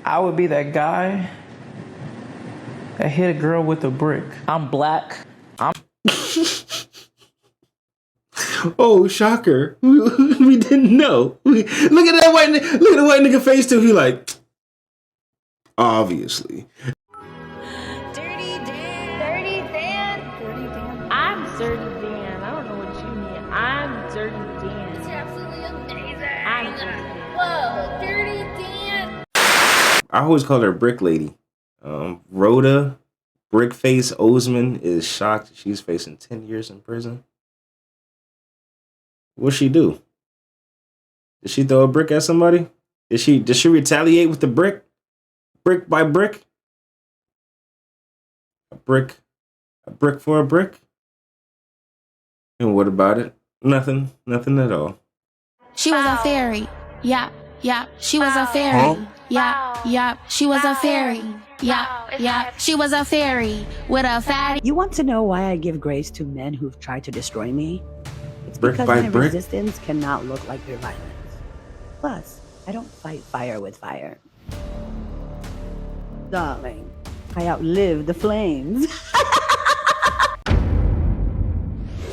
I would be that guy that hit a girl with a brick. I'm black. Oh, shocker. We didn't know. Look at that white nigga. Look at the white nigga face too. He like, obviously. Dirty Dan. Dirty Dan. Dirty Dan. I'm Dirty Dan. I don't know what you mean. I'm Dirty Dan. It's absolutely amazing. I'm Dirty Dan. Whoa, Dirty Dan. I always call her Brick Lady. Rhoda Brickface Osman is shocked she's facing 10 years in prison. What'd she do? Did she throw a brick at somebody? Did she retaliate with the brick? Brick by brick? A brick for a brick? And what about it? Nothing at all. She was a fairy. Yeah. She was a fairy. Yeah. She was a fairy. Yeah. She was a fairy with a fatty. You want to know why I give grace to men who've tried to destroy me? It's Brick because by my brick? resistance cannot look like their violence. Plus, I don't fight fire with fire. Darling, I outlived the flames.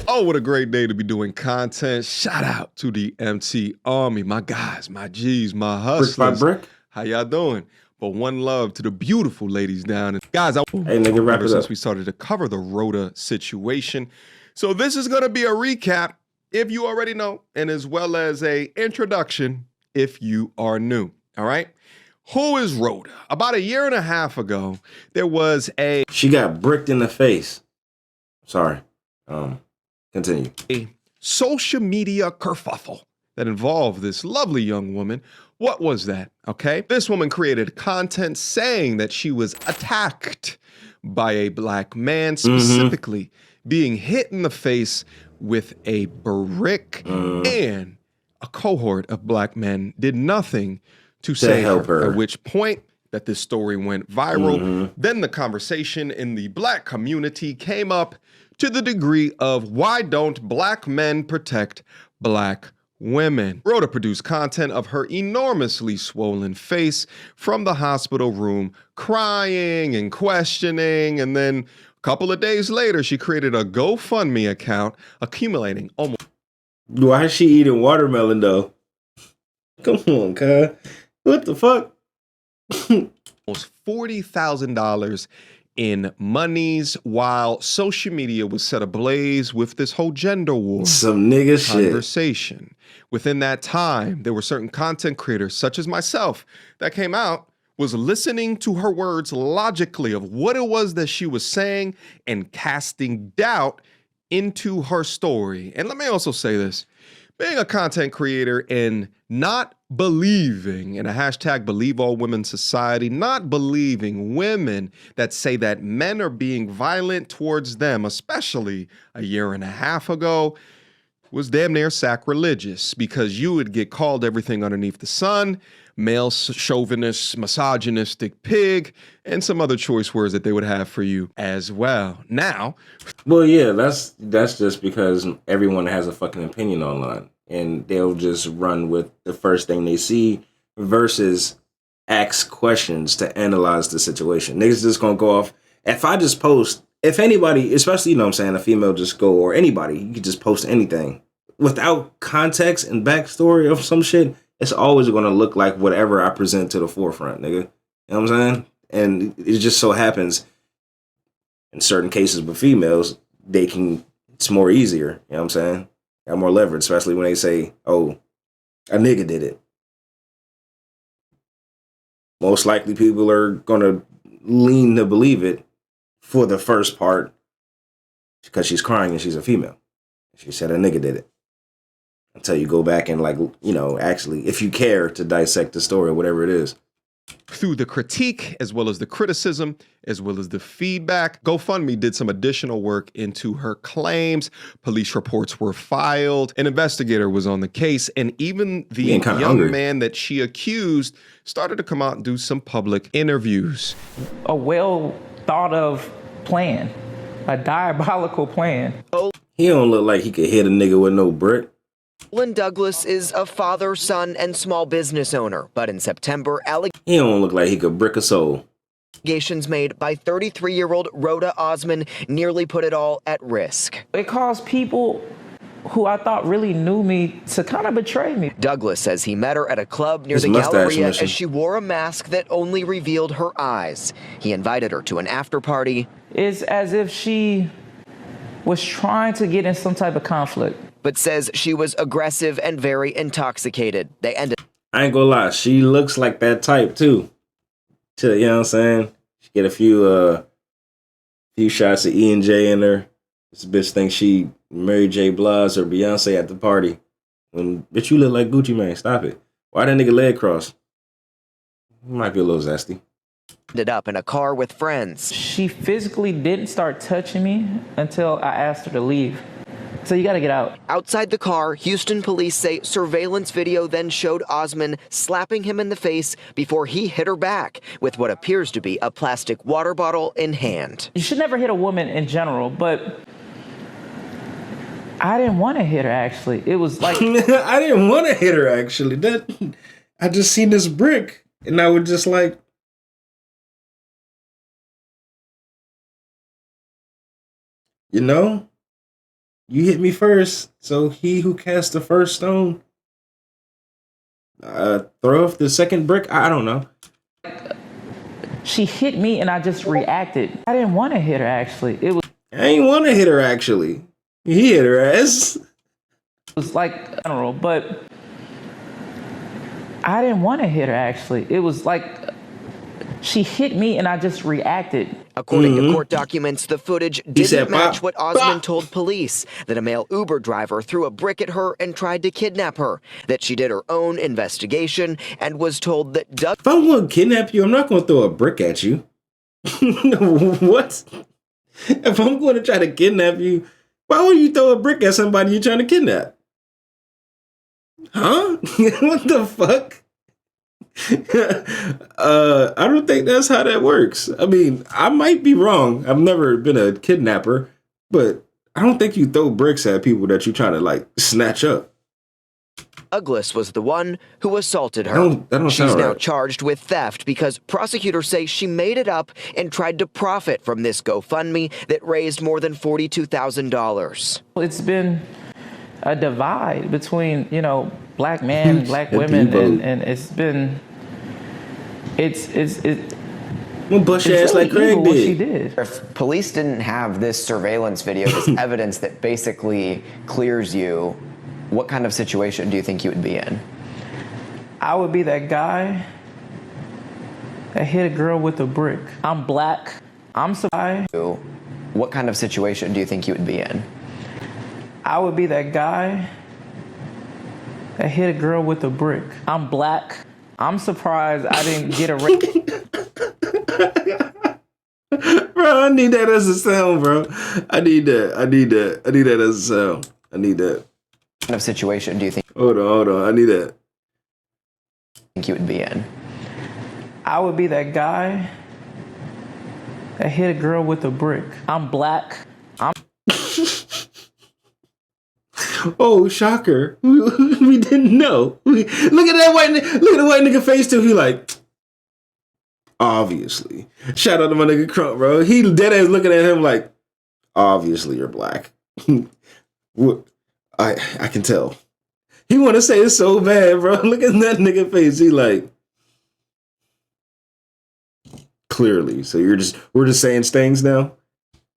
Oh, what a great day to be doing content. Shout out to the MT Army, my guys, my G's, my hustlers. Brick by brick? How y'all doing? But one love to the beautiful ladies down. Guys, Hey, nigga, wrap ever it since up. we started to cover the Rhoda situation. So this is going to be a recap if you already know, and as well as a introduction if you are new, all right? Who is Rhoda? About a year and a half ago, there was a She got bricked in the face. Sorry. Continue. social media kerfuffle that involved this lovely young woman. What was that? Okay. This woman created content saying that she was attacked by a black man, specifically being hit in the face with a brick, and a cohort of black men did nothing to save help her. At which point that this story went viral. Then the conversation in the black community came up to the degree of why don't black men protect black women? Rhoda produced content of her enormously swollen face from the hospital room, crying and questioning, and then a couple of days later, she created a GoFundMe account accumulating almost Why is she eating watermelon though? Come on, cuz. What the fuck? $40,000 in monies while social media was set ablaze with this whole gender war Some nigga shit. conversation. Within that time, there were certain content creators, such as myself, that came out, was listening to her words logically of what it was that she was saying and casting doubt into her story. And let me also say this. Being a content creator and not believing in a hashtag believe all women society, not believing women that say that men are being violent towards them, especially a year and a half ago, was damn near sacrilegious, because you would get called everything underneath the sun, male chauvinist, misogynistic pig, and some other choice words that they would have for you as well. Now, Well, yeah, that's just because everyone has a fucking opinion online, and they'll just run with the first thing they see versus ask questions to analyze the situation. Niggas just gonna go off. If I just post, if anybody, especially, you know what I'm saying, a female just go, or anybody, you could just post anything without context and backstory of some shit, it's always gonna look like whatever I present to the forefront, nigga. You know what I'm saying? And it just so happens in certain cases with females, it's more easier. You know what I'm saying? Got more leverage, especially when they say, oh, a nigga did it. Most likely people are going to lean to believe it for the first part because she's crying and she's a female. She said a nigga did it. Until you go back and, like, you know, actually, if you care to dissect the story or whatever it is. through the critique, as well as the criticism, as well as the feedback, GoFundMe did some additional work into her claims. Police reports were filed. An investigator was on the case, and even the young man that she accused started to come out and do some public interviews. A well thought of plan, a diabolical plan. He don't look like he could hit a nigga with no brick. Lynn Douglas is a father, son, and small business owner, but in September, He don't look like he could brick a soul. allegations made by 33-year-old Rhoda Osman nearly put it all at risk. It caused people who I thought really knew me to kind of betray me. Douglas says he met her at a club near His the mustache Galleria missing. as she wore a mask that only revealed her eyes. He invited her to an after party. It's as if she was trying to get in some type of conflict. But says she was aggressive and very intoxicated. They ended. I ain't gonna lie, she looks like that type too. You know what I'm saying? She get a few shots of E&J in her. This bitch thinks she Mary J. Blige or Beyonce at the party. When bitch, you look like Gucci Mane. Stop it. Why that nigga leg cross? Might be a little zesty. Ended up in a car with friends. She physically didn't start touching me until I asked her to leave. So you gotta get out. Outside the car, Houston police say surveillance video then showed Osman slapping him in the face before he hit her back with what appears to be a plastic water bottle in hand. You should never hit a woman in general, but I didn't want to hit her, actually. It was like... I didn't want to hit her, actually. I just seen this brick, and I was just like... You know? You hit me first, so he who cast the first stone... throw off the second brick? I don't know. She hit me, and I just reacted. I didn't want to hit her, actually. It was... I ain't want to hit her, actually. He hit her ass. It was like general, but I didn't want to hit her, actually. It was like she hit me and I just reacted. According to court documents, the footage didn't said, match "Pop, what Osman pop." told police, that a male Uber driver threw a brick at her and tried to kidnap her, that she did her own investigation and was told that If I'm going to kidnap you, I'm not going to throw a brick at you. What? If I'm going to try to kidnap you, why would you throw a brick at somebody you're trying to kidnap? Huh? What the fuck? I don't think that's how that works. I mean, I might be wrong. I've never been a kidnapper, but I don't think you throw bricks at people that you're trying to like snatch up. Douglas was the one who assaulted her. That don't She's sound now right. charged with theft because prosecutors say she made it up and tried to profit from this GoFundMe that raised more than $42,000. It's been a divide between, black men and black women, and it's been, it's We'll bust your ass really like Craig evil what she did. did. If police didn't have this surveillance video, this evidence that basically clears you, what kind of situation do you think you would be in? I would be that guy that hit a girl with a brick. I'm black. I'm surprised. What kind of situation do you think you would be in? I would be that guy that hit a girl with a brick. I'm black. I'm surprised I didn't get arrested. Bro, I need that as a sound, bro. I need that as a sound. I need that. What kind of situation do you think Hold on. I need that. you would be in? I would be that guy that hit a girl with a brick. I'm black. Oh, shocker. We didn't know. Look at the white nigga face too. He like, obviously. Shout out to my nigga Crump, bro. He dead ass looking at him like, obviously you're black. I can tell. He want to say it so bad, bro. Look at that nigga face. He like, clearly. So we're just saying things now.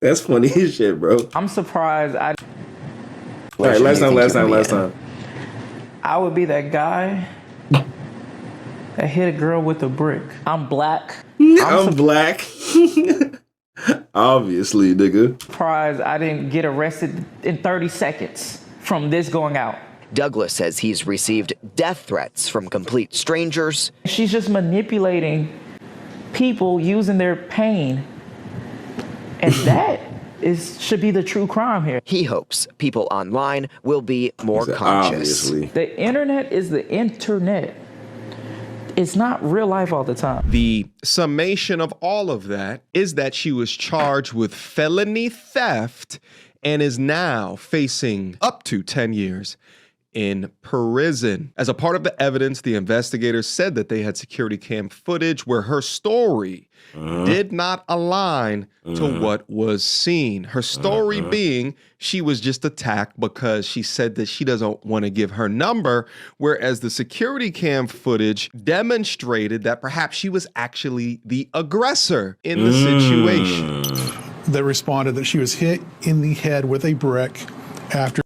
That's funny as shit, bro. I'm surprised All right, last time. I would be that guy that hit a girl with a brick. I'm black. I'm black. Obviously, nigga. Surprised I didn't get arrested in 30 seconds from this going out. Douglas says he's received death threats from complete strangers. She's just manipulating people using their pain. And that should be the true crime here. He hopes people online will be more conscious. Obviously. The internet is the internet. It's not real life all the time. The summation of all of that is that she was charged with felony theft and is now facing up to 10 years in prison. As a part of the evidence, the investigators said that they had security cam footage where her story did not align to what was seen. Her story being she was just attacked because she said that she doesn't want to give her number, whereas the security cam footage demonstrated that perhaps she was actually the aggressor in the situation. That responded that she was hit in the head with a brick after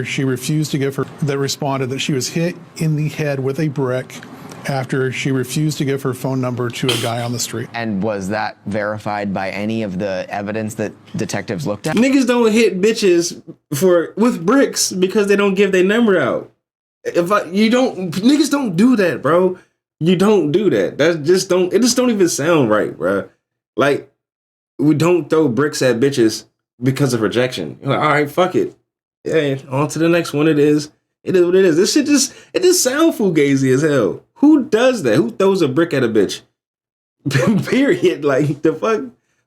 she refused to give her, that responded that she was hit in the head with a brick after she refused to give her phone number to a guy on the street. And was that verified by any of the evidence that detectives looked at? Niggas don't hit bitches with bricks because they don't give their number out. Niggas don't do that, bro. You don't do that. It just don't even sound right, bro. Like, we don't throw bricks at bitches because of rejection. You're like, all right, fuck it. Yeah, on to the next one. It is what it is. This shit it just sound fugazi as hell. Who does that? Who throws a brick at a bitch? Period. Like, the fuck?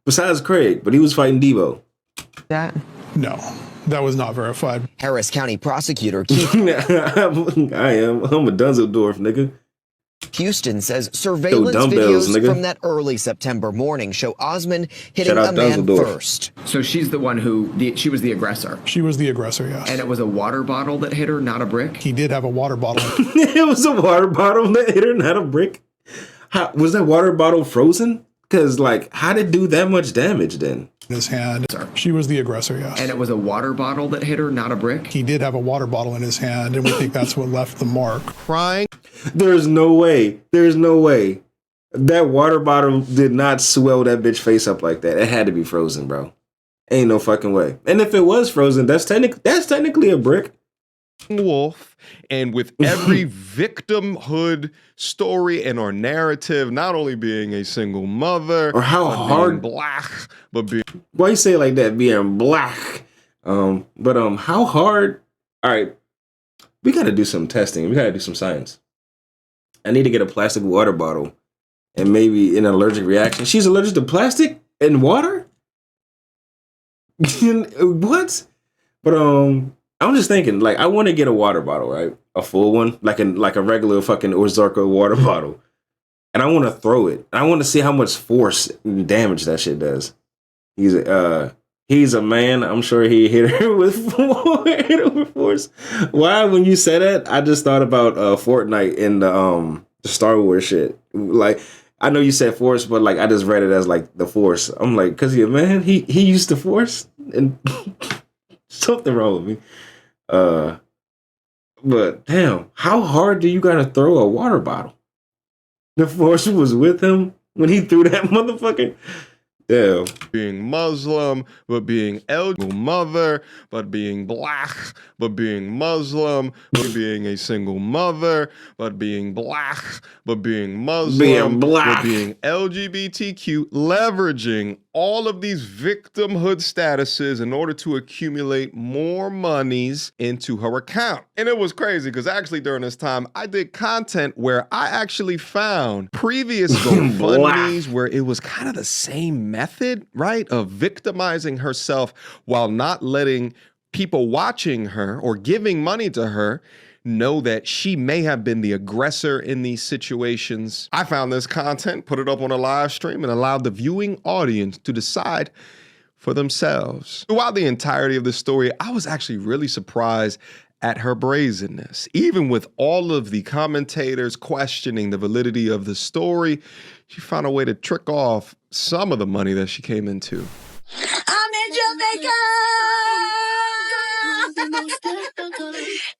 Besides Craig, but he was fighting Debo. That? No, that was not verified. Harris County prosecutor Keith I'm a Dunzeldorf, nigga. Houston says surveillance videos from that early September morning show Osmond hitting a man first. So she's the one she was the aggressor. She was the aggressor, yes. And it was a water bottle that hit her, not a brick? He did have a water bottle. It was a water bottle that hit her, not a brick? Was that water bottle frozen? Because, like, how did it do that much damage then? In his hand. She was the aggressor, yes. And it was a water bottle that hit her, not a brick? He did have a water bottle in his hand, and we think that's what left the mark. Crying. There's no way that water bottle did not swell that bitch face up like that. It had to be frozen, bro. Ain't no fucking way. And if it was frozen, that's technically a brick. Wolf, and with every victimhood story and or narrative, not only being a single mother or how hard black, but being why you say it like that, being black. But how hard? All right, we gotta do some testing. We gotta do some science. I need to get a plastic water bottle and maybe an allergic reaction. She's allergic to plastic and water? What? But I'm just thinking, like, I want to get a water bottle, right? A full one, like a regular fucking Ozarka water bottle. And I want to throw it. And I want to see how much force and damage that shit does. He's a man. I'm sure he hit her with force. Why, when you said that, I just thought about Fortnite in the Star Wars shit. Like, I know you said force, but like I just read it as like the force. I'm like, cause he a man, he used the force, and something wrong with me. But damn, how hard do you gotta throw a water bottle? The force was with him when he threw that motherfucker. Damn. Being Muslim, but being eligible mother, but being black, but being Muslim, but being a single mother, but being black, but being Muslim, being black, but being LGBTQ, leveraging all of these victimhood statuses in order to accumulate more monies into her account. And it was crazy because actually during this time, I did content where I actually found previous GoFundMes where it was kind of the same method, right, of victimizing herself while not letting people watching her or giving money to her know that she may have been the aggressor in these situations. I found this content, put it up on a live stream, and allowed the viewing audience to decide for themselves. Throughout the entirety of the story, I was actually really surprised at her brazenness. Even with all of the commentators questioning the validity of the story, she found a way to trick off some of the money that she came into. I'm in Jamaica!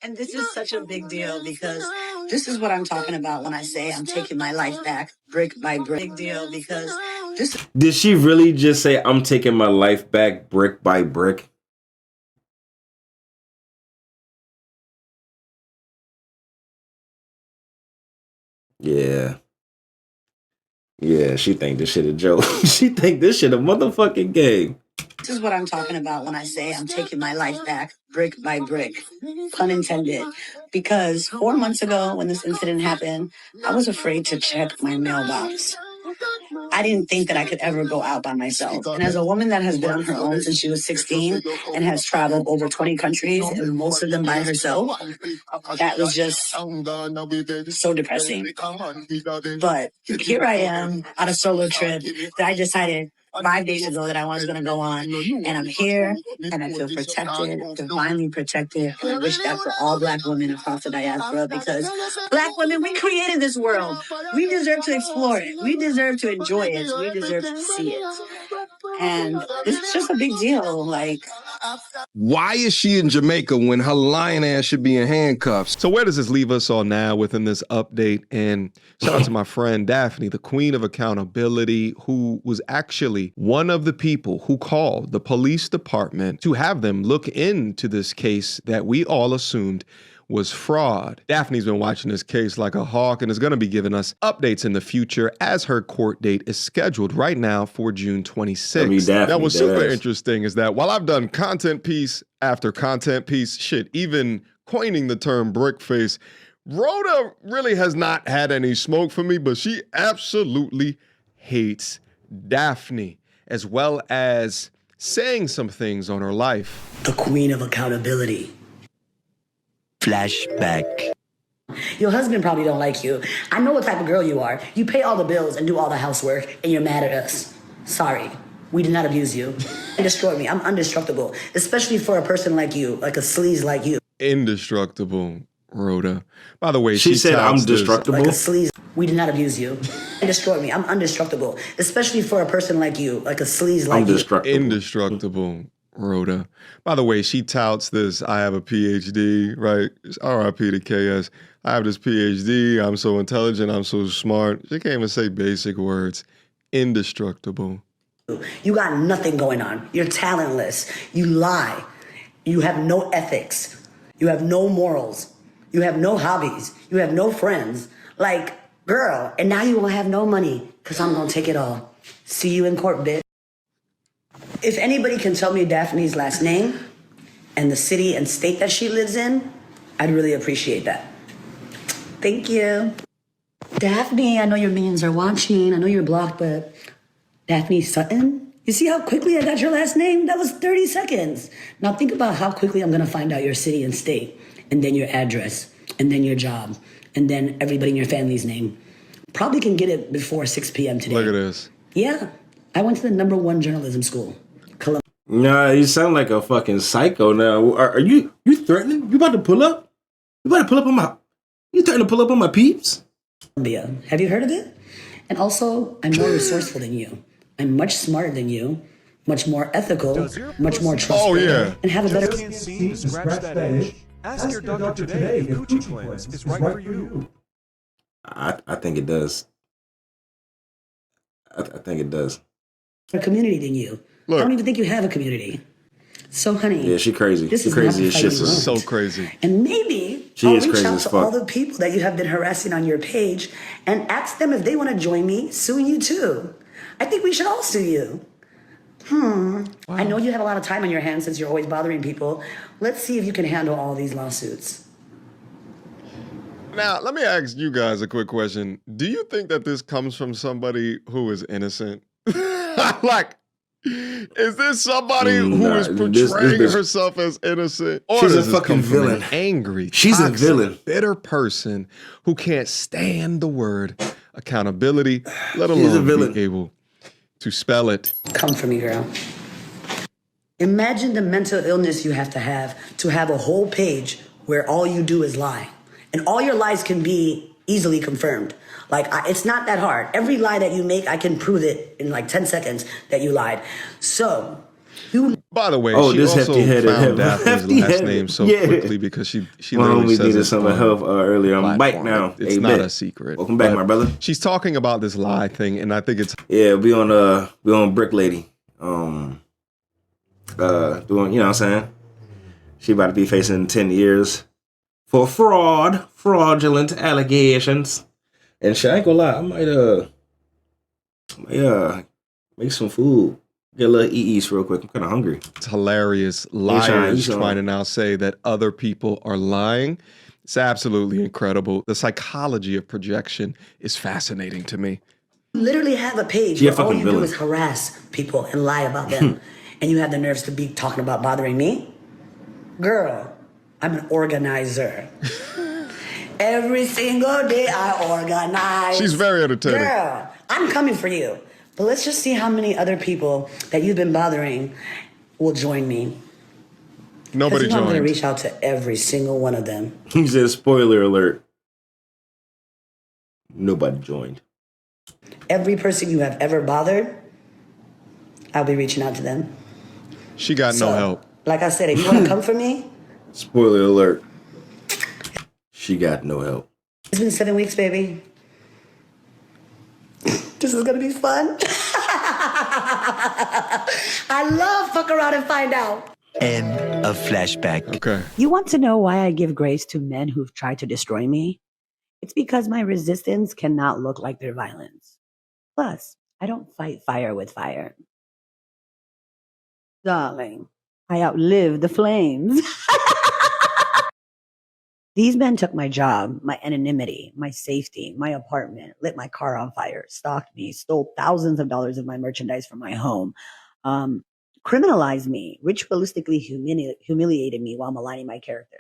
And this is such a big deal because this is what I'm talking about when I say I'm taking my life back brick by brick. Big deal because this. Did she really just say I'm taking my life back brick by brick? Yeah. Yeah, she think this shit a joke. She think this shit a motherfucking game. This is what I'm talking about when I say I'm taking my life back brick by brick, pun intended. Because 4 months ago when this incident happened, I was afraid to check my mailbox. I didn't think that I could ever go out by myself. And as a woman that has been on her own since she was 16 and has traveled over 20 countries and most of them by herself, that was just so depressing. But here I am on a solo trip that I decided 5 days ago that I was going to go on, and I'm here, and I feel protected, divinely protected. And I wish that for all Black women across the diaspora, because Black women, we created this world. We deserve to explore it. We deserve to enjoy it. We deserve to see it. And this is just a big deal. Like, why is she in Jamaica when her lion ass should be in handcuffs? So where does this leave us all now within this update? And shout out to my friend Daphne, the queen of accountability, who was actually one of the people who called the police department to have them look into this case that we all assumed was fraud. Daphne's been watching this case like a hawk and is going to be giving us updates in the future as her court date is scheduled right now for June 26th. Now, what's super interesting is that while I've done content piece after content piece, shit, even coining the term brick face, Rhoda really has not had any smoke for me, but she absolutely hates Daphne, as well as saying some things on her life. the queen of accountability. Flashback. Your husband probably don't like you. I know what type of girl you are. You pay all the bills and do all the housework, and you're mad at us. Sorry. We did not abuse you. You destroyed me. I'm indestructible, especially for a person like you, like a sleaze like you. Indestructible, Rhoda. By the way, she said I'm destructible. Like a sleaze. We did not abuse you. You destroyed me. I'm indestructible, especially for a person like you, like a sleaze like you. Indestructible, Rhoda. By the way, she touts this, I have a PhD, right? RIP to KS. I have this PhD, I'm so intelligent, I'm so smart. She can't even say basic words. Indestructible. You got nothing going on. You're talentless. You lie. You have no ethics. You have no morals. You have no hobbies. You have no friends. Like, girl, and now you won't have no money because I'm going to take it all. See you in court, bitch. If anybody can tell me Daphne's last name and the city and state that she lives in, I'd really appreciate that. Thank you. Daphne, I know your minions are watching. I know you're blocked, but Daphne Sutton? You see how quickly I got your last name? That was 30 seconds. Now think about how quickly I'm going to find out your city and state, and then your address, and then your job, and then everybody in your family's name. Probably can get it before 6 p.m. today. Look at this. Yeah. I went to the #1 journalism school. Nah, you sound like a fucking psycho now. Are you threatening? You about to pull up? You about to pull up on my... You threatening to pull up on my peeps? Columbia. Have you heard of it? And also, I'm more resourceful than you. I'm much smarter than you. Much more ethical. Much more trustworthy. Oh, yeah. And have a better... Can't seem to scratch that itch? Ask your doctor today if coochie cleanse is right for you. I think it does. I think it does. A community than you. Look. I don't even think you have a community. So, honey. Yeah, she crazy. This She is crazy not as the shit. fight you want. So crazy. And maybe She I'll is reach crazy out as to fuck. all the people that you have been harassing on your page and ask them if they want to join me suing you too. I think we should all sue you. Wow. I know you have a lot of time on your hands since you're always bothering people. Let's see if you can handle all these lawsuits. Now, let me ask you guys a quick question. Do you think that this comes from somebody who is innocent? Like, is this somebody who is portraying herself as innocent? Or She's does a this fucking come from villain. an angry, She's a toxic, villain. bitter person who can't stand the word accountability, let She's a alone villain. be able to spell it? Come for me, girl. Imagine the mental illness you have to have a whole page where all you do is lie. And all your lies can be easily confirmed. Like, it's not that hard. Every lie that you make, I can prove it in like 10 seconds that you lied. So, By the way, Oh, she this also hefty-headed, found Daphne's last hefty-headed. name so Yeah. quickly because she My literally homie says needed it some on help earlier. I'm back platform. now. It's Hey, not bet. a secret. Welcome back, But my brother. She's talking about this lie thing, and I think it's Yeah, we on Brick Lady. Doing, you know what I'm saying? She about to be facing 10 years for fraudulent allegations. And shit, I ain't gonna lie, I might make some food. Get a little eats real quick. I'm kind of hungry. It's hilarious. trying- Liars you trying to now say that other people are lying. It's absolutely incredible. The psychology of projection is fascinating to me. You literally have a page She a where all fucking you do villain. is harass people and lie about them. And you have the nerves to be talking about bothering me? Girl, I'm an organizer. Every single day I organize. She's very entertaining. Girl, I'm coming for you. But let's just see how many other people that you've been bothering will join me. Nobody I'm going to joined. reach out to every single one of them. He said, spoiler alert. Nobody joined. Every person you have ever bothered, I'll be reaching out to them. She got no help. Like I said, if you want to come for me, Spoiler alert. She got no help. it's been 7 weeks, baby. This is going to be fun. I love fuck around and find out. End of flashback. Okay. You want to know why I give grace to men who've tried to destroy me? It's because my resistance cannot look like their violence. Plus, I don't fight fire with fire. Darling, I outlived the flames. These men took my job, my anonymity, my safety, my apartment, lit my car on fire, stalked me, stole thousands of dollars of my merchandise from my home, criminalized me, ritualistically humiliated me while maligning my character.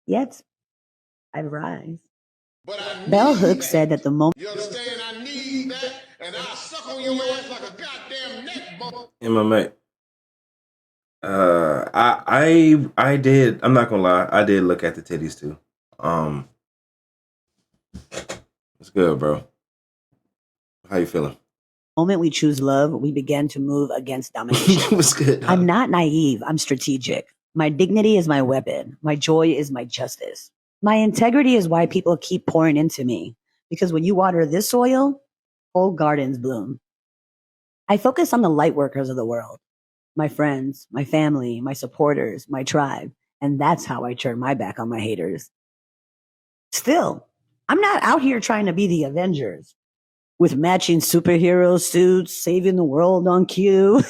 Yet, I rise. Bell Hooks said that the moment... You understand? I need that, and I'll suck on your ass like a goddamn neck bump. MMA. I did. I'm not gonna lie. I did look at the titties too. It's good, bro. How you feeling? The moment we choose love, we begin to move against domination. What's good? I'm not naive. I'm strategic. My dignity is my weapon. My joy is my justice. My integrity is why people keep pouring into me. Because when you water this soil, whole gardens bloom. I focus on the light workers of the world. My friends, my family, my supporters, my tribe. And that's how I turn my back on my haters. Still, I'm not out here trying to be the Avengers with matching superhero suits, saving the world on cue.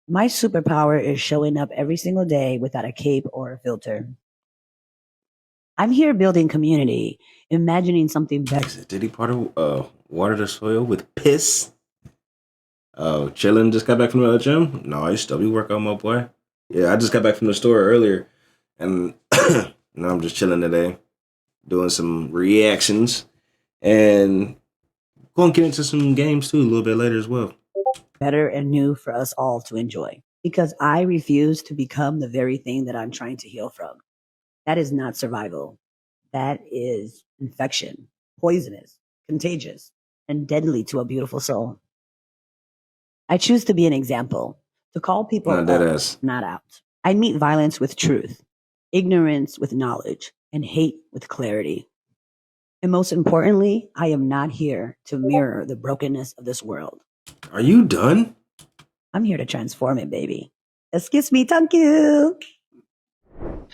My superpower is showing up every single day without a cape or a filter. I'm here building community, imagining something better. Did he water the soil with piss? Oh, chilling. Just got back from the gym. No, I used to be working, my boy. Yeah, I just got back from the store earlier, and now I'm just chilling today, doing some reactions, and going to get into some games too a little bit later as well. Better and new for us all to enjoy. Because I refuse to become the very thing that I'm trying to heal from. That is not survival. That is infection, poisonous, contagious, and deadly to a beautiful soul. I choose to be an example, to call people up, not out. I meet violence with truth, ignorance with knowledge, and hate with clarity. And most importantly, I am not here to mirror the brokenness of this world. Are you done? I'm here to transform it, baby. Excuse me, thank you.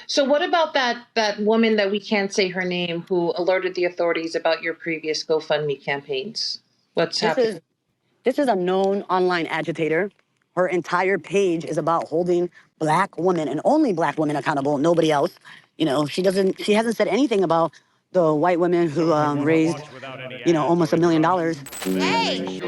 So what about that woman that we can't say her name who alerted the authorities about your previous GoFundMe campaigns? What's happening? This is a known online agitator. Her entire page is about holding Black women and only Black women accountable, nobody else. You know, she hasn't said anything about the white women who raised, almost $1 million. Hey!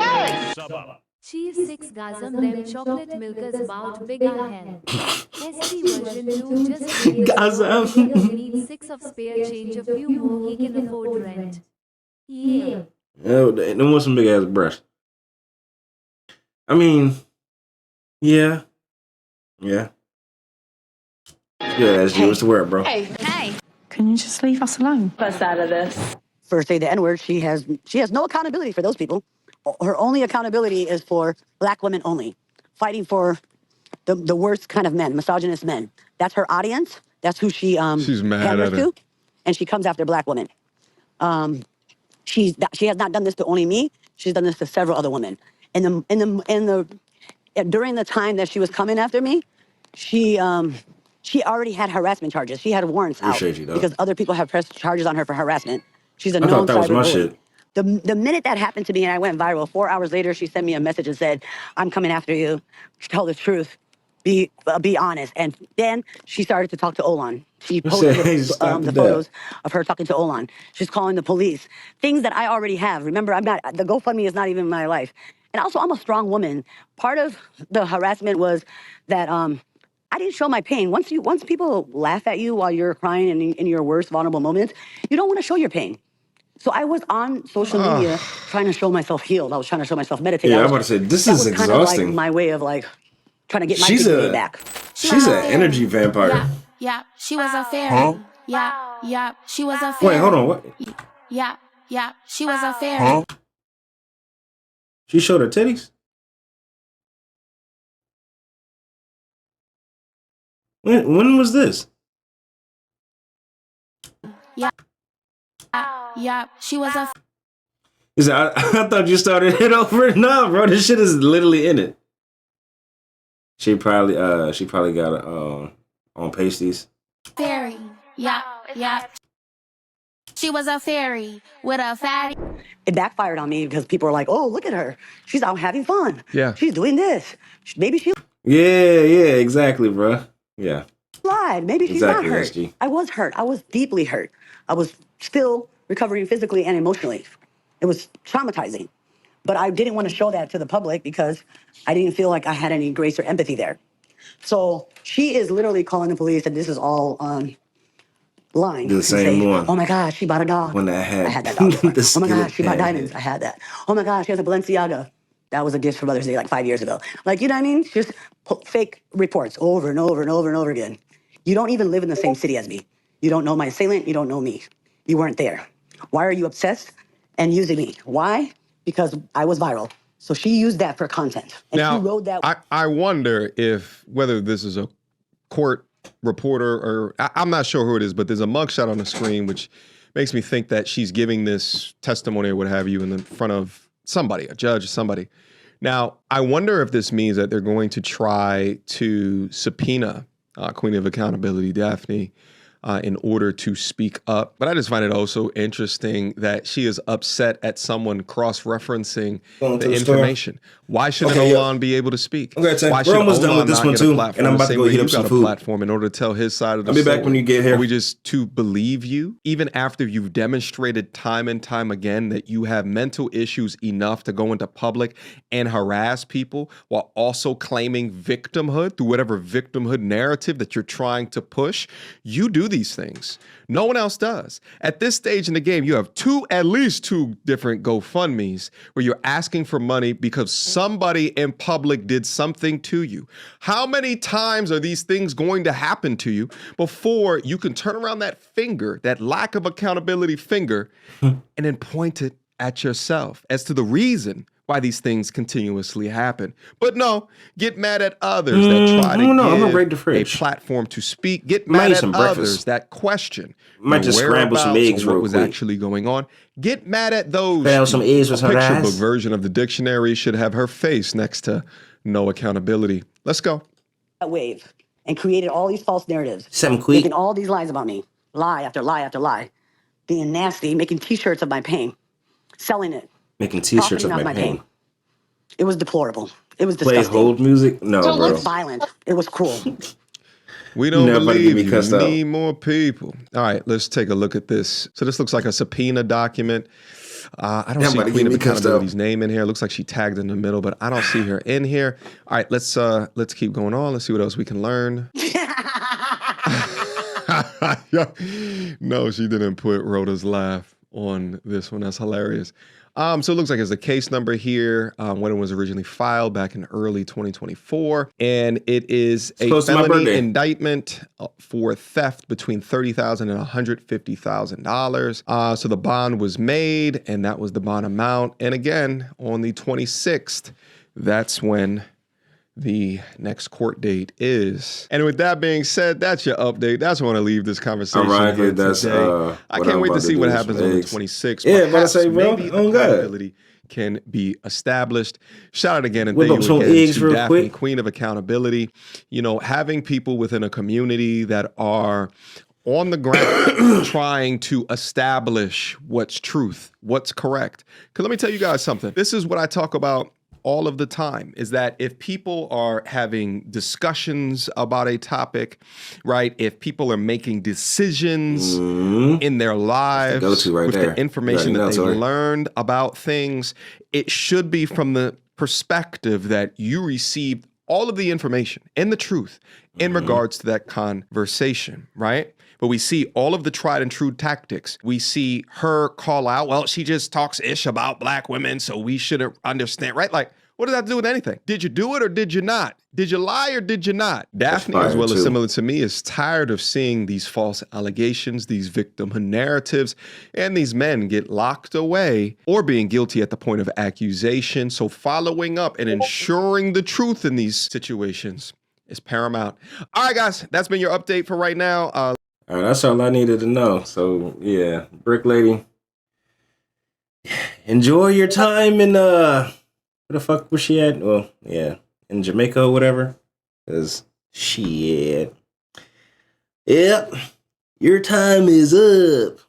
Chief 6 Gazam them chocolate milkers about big hen. SC version 2 just gave Gazam. need 6 of spare change a few more he can afford rent. Yeah. They want some big ass breasts. I mean, yeah. Yeah, SG, what's the word, bro? Hey. Can you just leave us alone? Us out of this. First say the N-word, she has no accountability for those people. Her only accountability is for Black women only, fighting for the worst kind of men, misogynist men. That's her audience. That's who she she's mad panders at her. to, and she comes after Black women. She has not done this to only me. She's done this to several other women. During the time that she was coming after me, she already had harassment charges. She had warrants out because other people have pressed charges on her for harassment. She's a known thought that was cyber my bully. shit. The minute that happened to me and I went viral, 4 hours later, she sent me a message and said, "I'm coming after you. Tell the truth. Be honest." And then she started to talk to Olan. She posted Stop the that. photos of her talking to Olan. She's calling the police. Things that I already have. Remember, the GoFundMe is not even my life. And also, I'm a strong woman. Part of the harassment was that I didn't show my pain. Once people laugh at you while you're crying in your worst vulnerable moments, you don't want to show your pain. So I was on social media trying to show myself healed. I was trying to show myself meditate. Yeah, I'm about to say, this is kind of like exhausting. my way of like trying to get my dignity back. She's an energy vampire. Yeah, she was a fairy. Yeah, she was a fairy. Wait, hold on. What? Yeah, she was a fairy. She showed her titties? When was this? Yeah, she was a. Is I thought you started it over. No, bro, this shit is literally in it. She probably got it on pasties. Fairy. Yeah. She was a fairy with a fatty. It backfired on me because people were like, "Oh, look at her. She's out having fun. Yeah. She's doing this. Maybe she Yeah, exactly, bro. Yeah. lied. Maybe she's Exactly, not hurt." SG. I was hurt. I was deeply hurt. I was still recovering physically and emotionally. It was traumatizing. But I didn't want to show that to the public because I didn't feel like I had any grace or empathy there. So she is literally calling the police, and this is all on line. The same one. "Oh my gosh, she bought a dog." When I I had had that dog. before. the Oh my skillet gosh, she bought pan diamonds. head. I had that. Oh my gosh, she has a Balenciaga. That was a gift for Mother's Day like 5 years ago. Like, you know what I mean? Just fake reports over and over and over and over again. You don't even live in the same city as me. You don't know my assailant. You don't know me. You weren't there. Why are you obsessed and using me? Why? Because I was viral. So she used that for content. And Now, she rode that. I wonder whether this is a court reporter or I'm not sure who it is, but there's a mugshot on the screen, which makes me think that she's giving this testimony or what have you in the front of somebody, a judge or somebody. Now, I wonder if this means that they're going to try to subpoena Queen of Accountability, Daphne, in order to speak up. But I just find it also interesting that she is upset at someone cross-referencing the information. Why shouldn't Olan be able to speak? Okay, Why we're should almost done Olan with this not one get a too, platform and I'm the about to same go way heat you up some got a food. platform in order to tell his side of the I'll be story? back when you get here. Are we just to believe you, even after you've demonstrated time and time again that you have mental issues enough to go into public and harass people while also claiming victimhood through whatever victimhood narrative that you're trying to push? You do these things. No one else does. At this stage in the game, you have at least two different GoFundMes where you're asking for money because somebody in public did something to you. How many times are these things going to happen to you before you can turn around that finger, that lack of accountability finger, and then point it at yourself as to the reason why these things continuously happen? But no, get mad at others that try to I'm gonna break the give a fridge. platform to speak. Get Might mad eat at some others breakfast. that question Might your just scramble some whereabouts eggs or what real was quick. actually going on. Get mad at those. Scramble some eggs with A her picture eyes. book version of the dictionary should have her face next to no accountability. Let's go. That wave and created all these false narratives. Something quick. Making all these lies about me. Lie after lie after lie. Being nasty, making t-shirts of my pain. Selling it. Making t-shirts of profiting my off pain. It was deplorable. It was Play disgusting. hold music? No, It bro. was violent. It was cruel. We don't Never believe get me you. cussed We out. need more people. All right, let's take a look at this. So this looks like a subpoena document. I don't see Nobody Queen get of me cussed Accountability's name in here. It looks like she tagged in the middle, but I don't see her in here. All right, let's keep going on. Let's see what else we can learn. No, she didn't put Rhoda's laugh on this one. That's hilarious. So it looks like there's a case number here when it was originally filed back in early 2024. And it is a Close to my felony birthday. indictment for theft between $30,000 and $150,000. So the bond was made, and that was the bond amount. And again, on the 26th, that's when the next court date is. And with that being said, that's your update. That's where I want to leave this conversation. Ironically, here that's, today. I what can't I'm wait to about to see do what is happens some on the eggs. 26th. Yeah, about to Perhaps say, bro, maybe oh, God. accountability can be established. Shout out again and Whip thank up you some again eggs to real Daphne, quick. Queen of Accountability. You know, having people within a community that are on the ground trying to establish what's truth, what's correct. Because let me tell you guys something. This is what I talk about all of the time, is that if people are having discussions about a topic, right? If people are making decisions in their lives go-to right with there. the information You that already they know, Tori. learned about things, it should be from the perspective that you received all of the information and the truth in regards to that conversation, right? But we see all of the tried and true tactics. We see her call out, well, she just talks ish about black women, so we shouldn't understand, right? Like, what does that have to do with anything? Did you do it or did you not? Did you lie or did you not? Daphne, as well as similar to me, is tired of seeing these false allegations, these victimhood narratives, and these men get locked away or being guilty at the point of accusation. So following up and ensuring the truth in these situations is paramount. All right, guys, that's been your update for right now. All right, that's all I needed to know. So yeah, Brick Lady, enjoy your time in where the fuck was she at? Well, yeah, in Jamaica or whatever. Cause shit. Yep, your time is up.